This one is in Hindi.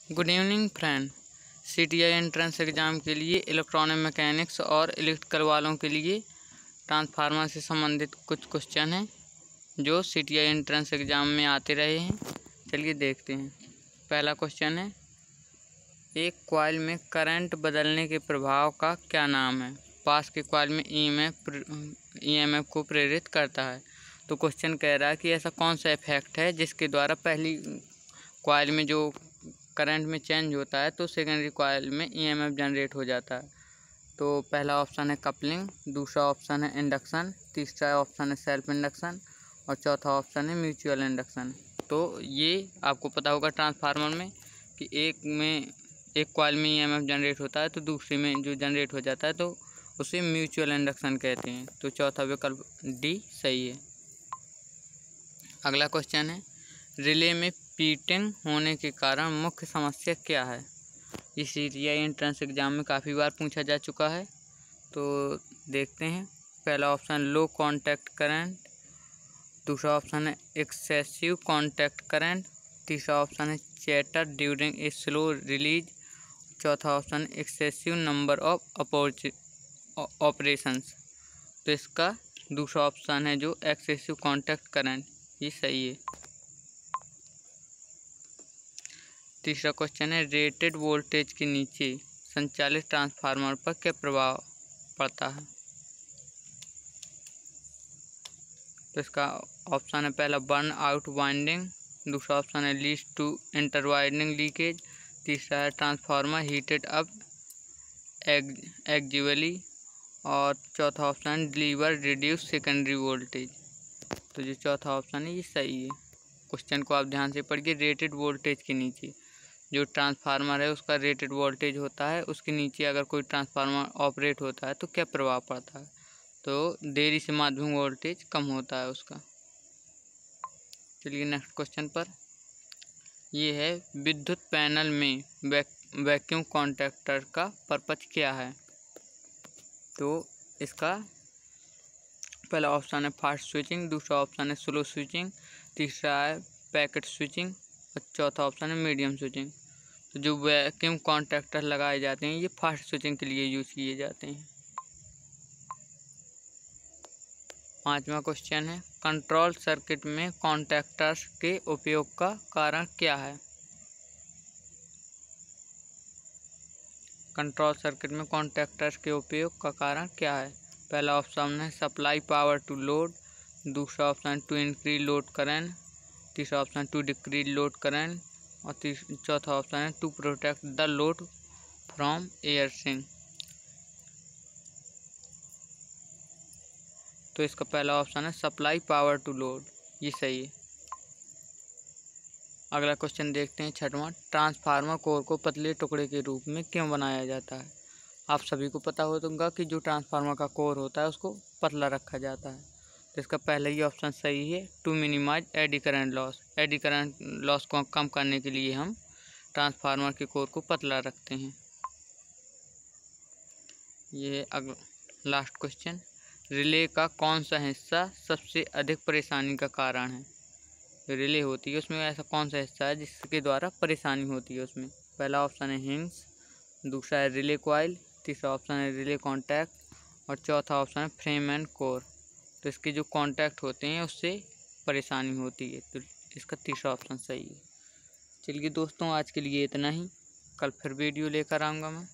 Good evening friend. CTI entrance exam के लिए इलेक्ट्रॉनिक मैकेनिक्स और इलेक्ट्रिकल वालों के लिए ट्रांसफार्मर से संबंधित कुछ क्वेश्चन हैं जो सीटीआई एंट्रेंस एग्ज़ाम में आते रहे हैं। चलिए देखते हैं। पहला क्वेश्चन है, एक कॉइल में करंट बदलने के प्रभाव का क्या नाम है? पास के कॉइल में ईएमएफ को प्रेरित करता है। तो क्वेश्चन कह रहा है कि ऐसा कौन सा इफेक्ट है जिसके द्वारा पहली कॉइल में जो करंट में चेंज होता है तो सेकेंडरी कॉइल में ईएमएफ जनरेट हो जाता है। तो पहला ऑप्शन है कपलिंग, दूसरा ऑप्शन है इंडक्शन, तीसरा ऑप्शन है सेल्फ इंडक्शन और चौथा ऑप्शन है म्यूचुअल इंडक्शन। तो ये आपको पता होगा ट्रांसफार्मर में कि एक कॉइल में ईएमएफ जनरेट होता है तो दूसरे में जो जनरेट हो जाता है तो उसे म्यूचुअल इंडक्शन कहते हैं। तो चौथा विकल्प डी सही है। अगला क्वेश्चन है, रिले में पीटिंग होने के कारण मुख्य समस्या क्या है? ये सीटीआई एंट्रेंस एग्जाम में काफ़ी बार पूछा जा चुका है। तो देखते हैं। पहला ऑप्शन लो कांटेक्ट करंट, दूसरा ऑप्शन है एक्सेसिव कांटेक्ट करंट, तीसरा ऑप्शन है chatter during a slow release, चौथा option excessive number of operations. तो इसका दूसरा ऑप्शन है जो एक्सेसिव कांटेक्ट करंट, ये सही है। तीसरा क्वेश्चन है, रेटेड वोल्टेज के नीचे संचालित ट्रांसफार्मर पर क्या प्रभाव पड़ता है? तो इसका ऑप्शन है पहला बर्न आउट वाइंडिंग, दूसरा ऑप्शन है लीड्स टू इंटरवाइंडिंग लीकेज, तीसरा है ट्रांसफार्मर हीटेड अप एक्जिवली और चौथा option deliver reduce secondary voltage. तो जो चौथा ऑप्शन है ये सही है। क्वेश्चन को आप ध्यान से पढ़िए। रेटेड वोल्टेज के नीचे जो ट्रांसफार्मर है उसका रेटेड वोल्टेज होता है, उसके नीचे अगर कोई ट्रांसफार्मर ऑपरेट होता है तो क्या प्रभाव पड़ता है? तो देरी से माध्यमिक वोल्टेज कम होता है उसका। चलिए नेक्स्ट क्वेश्चन पर। ये है, विद्युत पैनल में वैक्यूम कॉन्टैक्टर का पर्पज क्या है? तो इसका पहला ऑप्शन है फास्ट स्विचिंग, दूसरा ऑप्शन है स्लो स्विचिंग, तीसरा है पैकेट स्विचिंग और चौथा ऑप्शन है मीडियम स्विचिंग। तो जो वैक्यूम कॉन्टैक्टर लगाए जाते हैं ये फास्ट स्विचिंग के लिए यूज़ किए जाते हैं। पांचवा क्वेश्चन है, कंट्रोल सर्किट में कॉन्टैक्टर्स के उपयोग का कारण क्या है? कंट्रोल सर्किट में कॉन्टैक्टर्स के उपयोग का कारण क्या है? पहला ऑप्शन है सप्लाई पावर टू लोड, दूसरा option to increase load current, तीसरा option to decrease load current और चौथा ऑप्शन है to protect the load from arcing. तो इसका पहला ऑप्शन है सप्लाई पावर टू लोड, ये सही है। अगला क्वेश्चन देखते हैं छठवां, ट्रांसफार्मर कोर को पतले टुकड़े के रूप में क्यों बनाया जाता है? आप सभी को पता होगा कि जो ट्रांसफार्मर का कोर होता है उसको पतला रखा जाता है। तो इसका पहला ही ऑप्शन सही है, to minimise eddy current loss. Eddy current loss को कम करने के लिए हम ट्रांसफार्मर के कोर को पतला रखते हैं। ये लास्ट क्वेश्चन, रिले का कौन सा हिस्सा सबसे अधिक परेशानी का कारण है? रिले होती है उसमें ऐसा कौन सा हिस्सा है जिसके द्वारा परेशानी होती है उसमें? पहला ऑप्शन है हिंग्स, दूसरा है रिले कॉइल, तीसरा ऑप्शन है रिले कॉन्टैक्ट और चौथा ऑप्शन है फ्रेम एंड कोर। तो इसके जो कॉन्टैक्ट होते हैं उससे परेशानी होती है, तो इसका तीसरा ऑप्शन सही है। चलिए दोस्तों, आज के लिए इतना ही। कल फिर वीडियो लेकर आऊँगा मैं।